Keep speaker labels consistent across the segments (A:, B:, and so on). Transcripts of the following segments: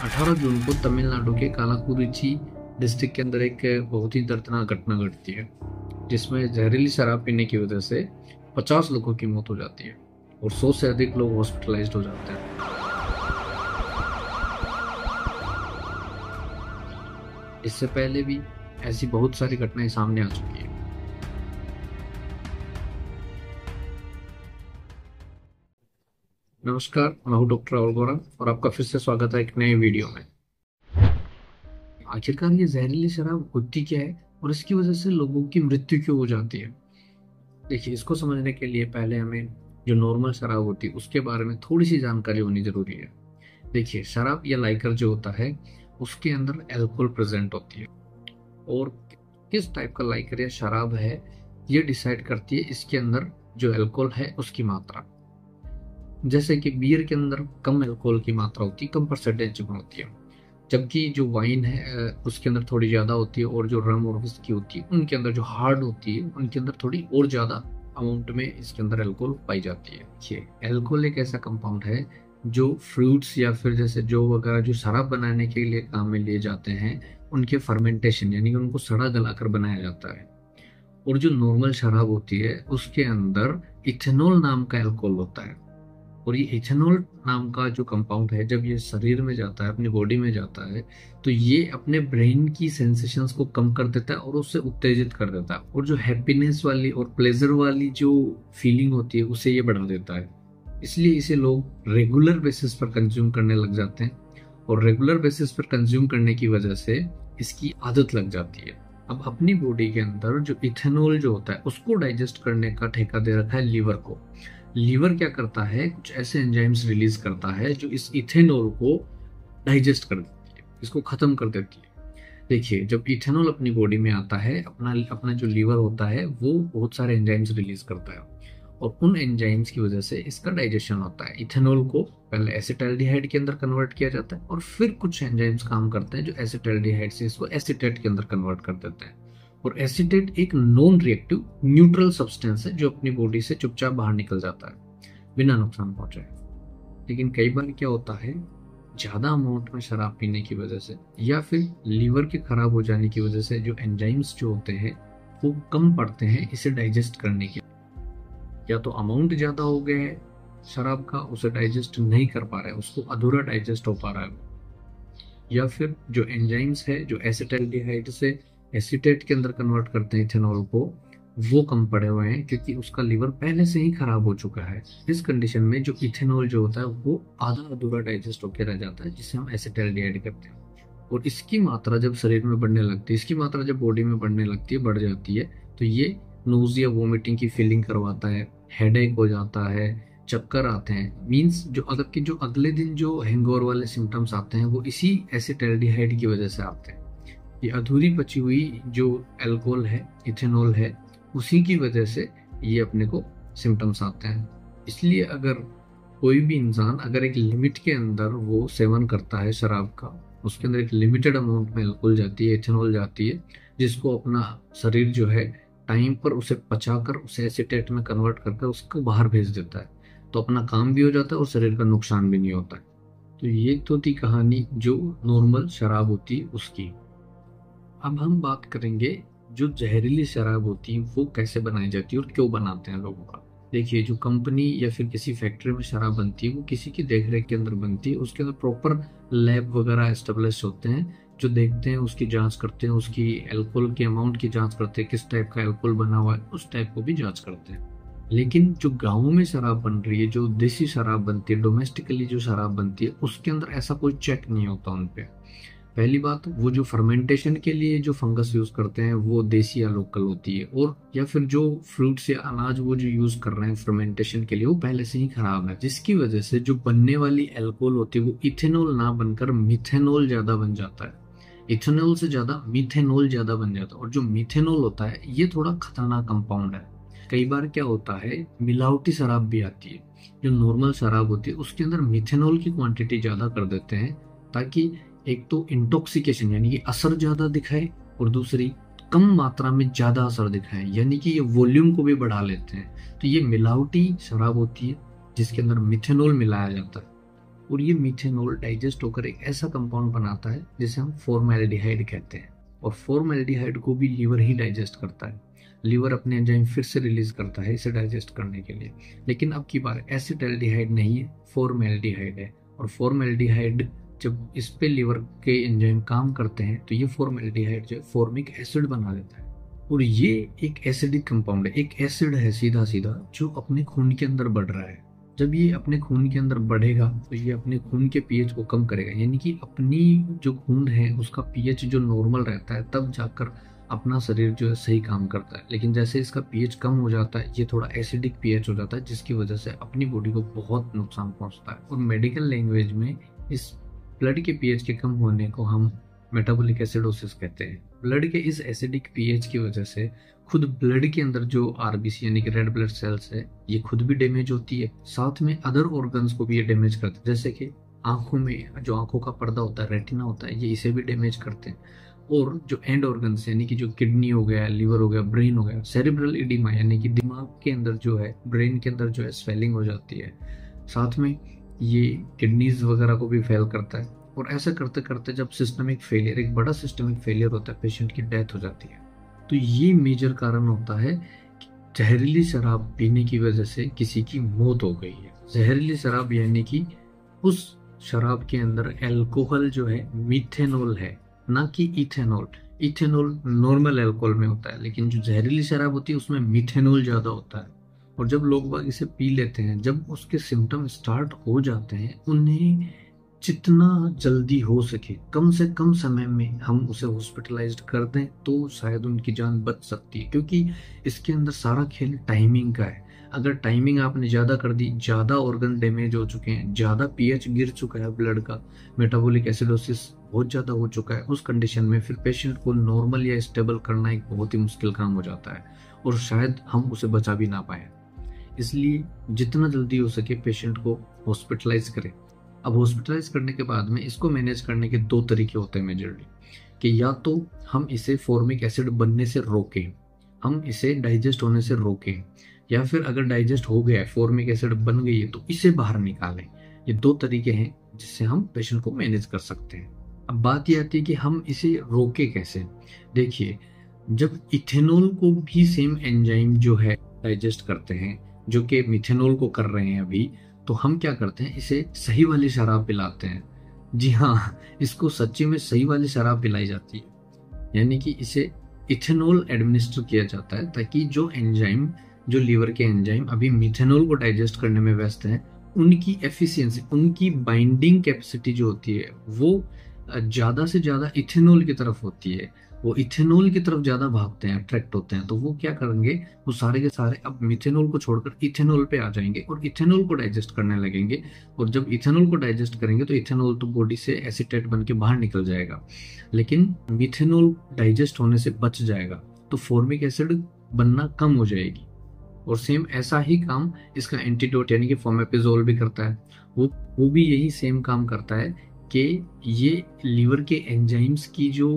A: 18 जून को तमिलनाडु के कालाकुरिची डिस्ट्रिक्ट के अंदर एक बहुत ही दर्दनाक घटना घटती है, जिसमें जहरीली शराब पीने की वजह से 50 लोगों की मौत हो जाती है और 100 से अधिक लोग हॉस्पिटलाइज्ड हो जाते हैं। इससे पहले भी ऐसी बहुत सारी घटनाएं सामने आ चुकी है। नमस्कार, मैं हूं डॉक्टर राहुल गौरव और आपका फिर से स्वागत है एक नए वीडियो में। आखिरकार ये जहरीली शराब होती क्या है और इसकी वजह से लोगों की मृत्यु क्यों हो जाती है? देखिए, इसको समझने के लिए पहले हमें जो नॉर्मल शराब होती है उसके बारे में थोड़ी सी जानकारी होनी जरूरी है। देखिए, शराब या लाइकर जो होता है उसके अंदर अल्कोहल प्रेजेंट होती है और किस टाइप का लाइकर या शराब है ये डिसाइड करती है इसके अंदर जो अल्कोहल है उसकी मात्रा। जैसे कि बियर के अंदर कम अल्कोहल की मात्रा होती है, कम परसेंटेज में होती है, जबकि जो वाइन है उसके अंदर थोड़ी ज़्यादा होती है और जो रम और विस्की होती है उनके अंदर जो हार्ड होती है उनके अंदर थोड़ी और ज़्यादा अमाउंट में इसके अंदर अल्कोहल पाई जाती है। ये अल्कोहल एक ऐसा कंपाउंड है जो फ्रूट्स या फिर जैसे जो वगैरह जो शराब बनाने के लिए काम में लिए जाते हैं उनके फर्मेंटेशन यानी कि उनको सड़ा गलाकर बनाया जाता है। और जो नॉर्मल शराब होती है उसके अंदर इथेनॉल नाम का अल्कोहल होता है और ये इथेनॉल नाम का जो कंपाउंड है जब ये शरीर में जाता है, अपनी बॉडी में जाता है, तो ये अपने ब्रेन की सेंसेशंस को कम कर देता है और उससे उत्तेजित कर देता है और जो हैप्पीनेस वाली और प्लेजर वाली जो फीलिंग होती है उसे ये बढ़ा देता है। इसलिए इसे लोग रेगुलर बेसिस पर कंज्यूम करने लग जाते हैं और रेगुलर बेसिस पर कंज्यूम करने की वजह से इसकी आदत लग जाती है। अब अपनी बॉडी के अंदर जो इथेनॉल जो होता है उसको डाइजेस्ट करने का ठेका दे रखा है लीवर को। लीवर क्या करता है, कुछ ऐसे एंजाइम्स रिलीज करता है जो इस इथेनॉल को डाइजेस्ट कर देती है, इसको खत्म कर देती है। देखिए, जब इथेनॉल अपनी बॉडी में आता है अपना अपना जो लीवर होता है वो बहुत सारे एंजाइम्स रिलीज करता है और उन एंजाइम्स की वजह से इसका डाइजेशन होता है। इथेनॉल को पहले एसिटाल्डिहाइड के अंदर कन्वर्ट किया जाता है और फिर कुछ एंजाइम्स काम करते हैं जो एसिटाल्डिहाइड से इसको एसीटेट के अंदर कन्वर्ट कर देते हैं। और एसीटेट एक नॉन रिएक्टिव न्यूट्रल सब्सटेंस है जो अपनी बॉडी से चुपचाप बाहर निकल जाता है बिना नुकसान पहुंचाए। लेकिन कई बार क्या होता है, ज्यादा अमाउंट में शराब पीने की वजह से या फिर लीवर के खराब हो जाने की वजह से जो एंजाइम्स जो होते हैं वो कम पड़ते हैं इसे डाइजेस्ट करने के। या तो अमाउंट ज्यादा हो गया है शराब का, उसे डाइजेस्ट नहीं कर पा रहा है, उसको अधूरा डाइजेस्ट हो पा रहा है, या फिर जो एंजाइम्स है जो एसिटाल्डिहाइड से एसीटेट के अंदर कन्वर्ट करते हैं इथेनॉल को, वो कम पड़े हुए हैं क्योंकि उसका लीवर पहले से ही खराब हो चुका है। इस कंडीशन में जो इथेनॉल जो होता है वो आधा अधूरा डाइजेस्ट होकर रह जाता है जिसे हम एसिटाल्डिहाइड करते हैं। और इसकी मात्रा जब शरीर में बढ़ने लगती है, इसकी मात्रा जब बॉडी में बढ़ने लगती है, बढ़ जाती है, तो ये नोजिया वोमिटिंग की फीलिंग करवाता है, हेडेक हो जाता है, चक्कर आते हैं। मींस जो अगले दिन जो हैंगओवर वाले सिम्टम्स आते हैं वो इसी एसिटाल्डिहाइड की वजह से आते हैं। ये अधूरी बची हुई जो अल्कोहल है, इथेनॉल है, उसी की वजह से ये अपने को सिम्टम्स आते हैं। इसलिए अगर कोई भी इंसान अगर एक लिमिट के अंदर वो सेवन करता है शराब का, उसके अंदर एक लिमिटेड अमाउंट में अल्कोहल जाती है, इथेनॉल जाती है, जिसको अपना शरीर जो है टाइम पर उसे पचाकर उसे एसीटेट में कन्वर्ट करके उसको बाहर भेज देता है, तो अपना काम भी हो जाता है और शरीर का नुकसान भी नहीं होता है। तो ये तो थी कहानी जो नॉर्मल शराब होती है उसकी। अब हम बात करेंगे जो जहरीली शराब होती है वो कैसे बनाई जाती है और क्यों बनाते हैं लोगों का। देखिए, जो कंपनी या फिर किसी फैक्ट्री में शराब बनती है वो किसी की देखरेख के अंदर बनती है, उसके अंदर प्रॉपर लैब वगैरह एस्टेब्लिश होते हैं जो देखते हैं, उसकी जांच करते हैं, उसकी अल्कोहल के अमाउंट की जांच करते हैं, किस टाइप का अल्कोहल बना हुआ है उस टाइप को भी जांच करते हैं। लेकिन जो गाँव में शराब बन रही है, जो देसी शराब बनती है, डोमेस्टिकली जो शराब बनती है, उसके अंदर ऐसा कोई चेक नहीं होता उन पे। पहली बात, वो जो फर्मेंटेशन के लिए जो फंगस यूज करते हैं वो देसी या लोकल होती है, और या फिर जो फ्रूट्स या अनाज वो जो यूज कर रहे हैं फर्मेंटेशन के लिए वो पहले से ही खराब है, जिसकी वजह से जो बनने वाली अल्कोहल होती है वो इथेनॉल ना बनकर मिथेनॉल ज्यादा बन जाता है। इथेनॉल से ज्यादा मिथेनॉल ज्यादा बन जाता है और जो मिथेनॉल होता है ये थोड़ा खतरनाक कंपाउंड है। कई बार क्या होता है, मिलावटी शराब भी आती है, जो नॉर्मल शराब होती है उसके अंदर मिथेनॉल की क्वांटिटी ज्यादा कर देते हैं ताकि एक तो इंटॉक्सिकेशन यानी कि असर ज्यादा दिखाए और दूसरी कम मात्रा में ज्यादा असर दिखाए, यानी कि ये वॉल्यूम को भी बढ़ा लेते हैं। तो ये मिलावटी शराब होती है जिसके अंदर मिथेनॉल मिलाया जाता है और ये मीथेनॉल डाइजेस्ट होकर एक ऐसा कंपाउंड बनाता है जिसे हम फॉर्मेल्डिहाइड कहते हैं। और फॉर्मेल्डिहाइड को भी लीवर ही डाइजेस्ट करता है। लीवर अपने एंजाइम फिर से रिलीज करता है इसे डाइजेस्ट करने के लिए। लेकिन अब की बार एसिटाल्डिहाइड नहीं है, फॉर्मेल्डिहाइड है। और फॉर्मेल्डिहाइड जब इस पे लीवर के एंजाइम काम करते हैं तो ये फॉर्मेल्डिहाइड जो है फॉर्मिक एसिड बना देता है। और ये एक एसिडिक कंपाउंड है, एक एसिड है सीधा सीधा, जो अपने खून के अंदर बढ़ रहा है। जब ये अपने खून के अंदर बढ़ेगा तो ये अपने खून के पीएच को कम करेगा, यानी कि अपनी जो खून है उसका पीएच जो नॉर्मल रहता है तब जाकर अपना शरीर जो है सही काम करता है। लेकिन जैसे इसका पीएच कम हो जाता है, ये थोड़ा एसिडिक पीएच हो जाता है, जिसकी वजह से अपनी बॉडी को बहुत नुकसान पहुंचता है। और मेडिकल लैंग्वेज में इस ब्लड के पीएच के कम होने को हम मेटाबॉलिक एसिडोसिस कहते हैं। ब्लड के इस एसिडिक पीएच की वजह से खुद ब्लड के अंदर जो आरबीसी यानी कि रेड ब्लड सेल्स है ये खुद भी डैमेज होती है, साथ में अदर ऑर्गन्स को भी ये डैमेज करते हैं। जैसे कि आंखों में जो आंखों का पर्दा होता है, रेटिना होता है, ये इसे भी डैमेज करते हैं। और जो एंड ऑर्गन्स यानी कि जो किडनी हो गया, लीवर हो गया, ब्रेन हो गया, सेरिब्रल इडिमा यानी कि दिमाग के अंदर जो है, ब्रेन के अंदर जो है स्वेलिंग हो जाती है। साथ में ये किडनीज वगैरह को भी फेल करता है। और ऐसा करते करते जब सिस्टमिक फेलियर, एक बड़ा सिस्टमिक फेलियर होता है, पेशेंट की डेथ हो जाती है। तो ये मेजर कारण होता है कि जहरीली शराब पीने की वजह से किसी की मौत हो गई है। जहरीली शराब यानी कि उस शराब के अंदर अल्कोहल जो है मीथेनॉल है, ना कि इथेनॉल। इथेनॉल नॉर्मल अल्कोहल में होता है, लेकिन जो जहरीली शराब होती है उसमें मीथेनॉल ज्यादा होता है। और जब लोग बाग इसे पी लेते हैं, जब उसके सिम्टम स्टार्ट हो जाते हैं, उन्हें जितना जल्दी हो सके कम से कम समय में हम उसे हॉस्पिटलाइज्ड कर दें तो शायद उनकी जान बच सकती है। क्योंकि इसके अंदर सारा खेल टाइमिंग का है। अगर टाइमिंग आपने ज़्यादा कर दी, ज़्यादा ऑर्गन डैमेज हो चुके हैं, ज़्यादा पीएच गिर चुका है ब्लड का, मेटाबॉलिक एसिडोसिस बहुत ज़्यादा हो चुका है, उस कंडीशन में फिर पेशेंट को नॉर्मल या स्टेबल करना एक बहुत ही मुश्किल काम हो जाता है और शायद हम उसे बचा भी ना पाए। इसलिए जितना जल्दी हो सके पेशेंट को हॉस्पिटलाइज करें। अब हॉस्पिटलाइज करने के बाद में इसको मैनेज करने के दो तरीके होते हैं मेजरली, कि या तो हम इसे फॉर्मिक एसिड बनने से रोकें, हम इसे डाइजेस्ट होने से रोकें, या फिर अगर डाइजेस्ट हो गया है, फॉर्मिक एसिड बन गई है, तो इसे बाहर निकालें। ये दो तरीके हैं जिससे हम पेशेंट को मैनेज कर सकते हैं। अब बात यह आती है कि हम इसे रोके कैसे। देखिए, जब इथेनॉल को भी सेम एंजाइम जो है डाइजेस्ट करते हैं जो कि मिथेनॉल को कर रहे हैं अभी, तो हम क्या करते हैं, इसे सही वाली शराब पिलाते हैं। जी हाँ, इसको सच्ची में सही वाली शराब पिलाई जाती है, यानी कि इसे इथेनॉल एडमिनिस्टर किया जाता है ताकि जो एंजाइम, जो लीवर के एंजाइम अभी मिथेनॉल को डाइजेस्ट करने में व्यस्त हैं, उनकी एफिशिएंसी, उनकी बाइंडिंग कैपेसिटी जो होती है वो ज़्यादा से ज़्यादा इथेनॉल की तरफ होती है। वो इथेनॉल की तरफ ज़्यादा भागते हैं, अट्रैक्ट होते हैं। तो वो क्या करेंगे, वो सारे के सारे अब मिथेनॉल को छोड़कर इथेनॉल पे आ जाएंगे और इथेनॉल को डाइजेस्ट करने लगेंगे। और जब इथेनॉल को डाइजेस्ट करेंगे तो इथेनॉल तो बॉडी से एसीटेट बन के बाहर निकल जाएगा, लेकिन मिथेनॉल डाइजेस्ट होने से बच जाएगा, तो फॉर्मिक एसिड बनना कम हो जाएगी। और सेम ऐसा ही काम इसका एंटीडोट यानी कि फॉर्मेपिजोल भी करता है। वो भी यही सेम काम करता है कि ये लीवर के एंजाइम्स की जो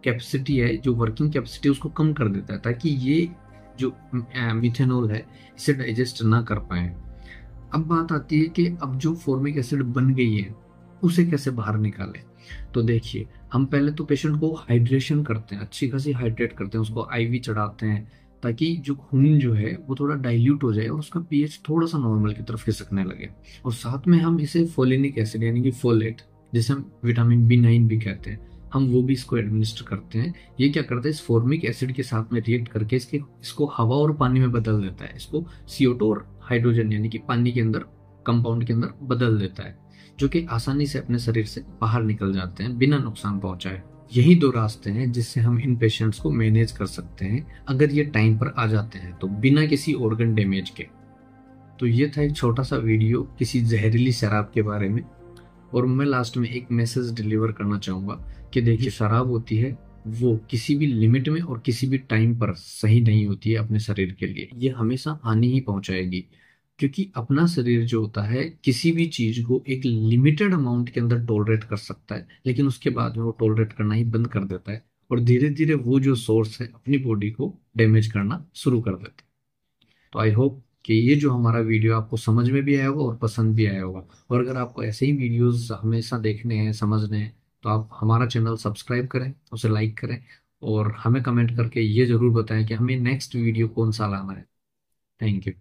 A: कैपेसिटी है, जो वर्किंग कैपेसिटी, उसको कम कर देता है ताकि ये जो मिथेनॉल है इसे डाइजेस्ट ना कर पाए। अब बात आती है कि अब जो फॉर्मिक एसिड बन गई है उसे कैसे बाहर निकालें। तो देखिए, हम पहले तो पेशेंट को हाइड्रेशन करते हैं, अच्छी खासी हाइड्रेट करते हैं, उसको आईवी चढ़ाते हैं ताकि जो खून जो है वो थोड़ा डाइल्यूट हो जाए और उसका पीएच थोड़ा सा नॉर्मल की तरफ खिसकने लगे। और साथ में हम इसे फोलिनिक एसिड यानी कि फोलेट, जिसे हम विटामिन B9 भी कहते हैं, हम वो भी इसको एडमिनिस्टर करते हैं। ये क्या करता है, इस फॉर्मिक एसिड के साथ में रिएक्ट करके इसको हवा और पानी में बदल देता है। इसको CO2 और हाइड्रोजन यानी कि पानी के अंदर, कंपाउंड के अंदर बदल देता है, जो कि आसानी से अपने शरीर से बाहर निकल जाते हैं बिना नुकसान पहुंचाए। यही दो रास्ते हैं जिससे हम इन पेशेंट्स को मैनेज कर सकते हैं अगर ये टाइम पर आ जाते हैं तो, बिना किसी ऑर्गन डैमेज के। तो ये था एक छोटा सा वीडियो किसी जहरीली शराब के बारे में। और मैं लास्ट में एक मैसेज डिलीवर करना चाहूँगा कि देखिए, शराब होती है वो किसी भी लिमिट में और किसी भी टाइम पर सही नहीं होती है अपने शरीर के लिए। ये हमेशा हानि ही पहुंचाएगी, क्योंकि अपना शरीर जो होता है किसी भी चीज को एक लिमिटेड अमाउंट के अंदर टॉलरेट कर सकता है, लेकिन उसके बाद में वो टॉलरेट करना ही बंद कर देता है और धीरे धीरे वो जो सोर्स है अपनी बॉडी को डैमेज करना शुरू कर देता है। तो आई होप कि ये जो हमारा वीडियो आपको समझ में भी आया होगा और पसंद भी आया होगा। और अगर आपको ऐसे ही वीडियोस हमेशा देखने हैं, समझने हैं, तो आप हमारा चैनल सब्सक्राइब करें, उसे लाइक करें, और हमें कमेंट करके ये जरूर बताएं कि हमें नेक्स्ट वीडियो कौन सा लाना है। Thank you.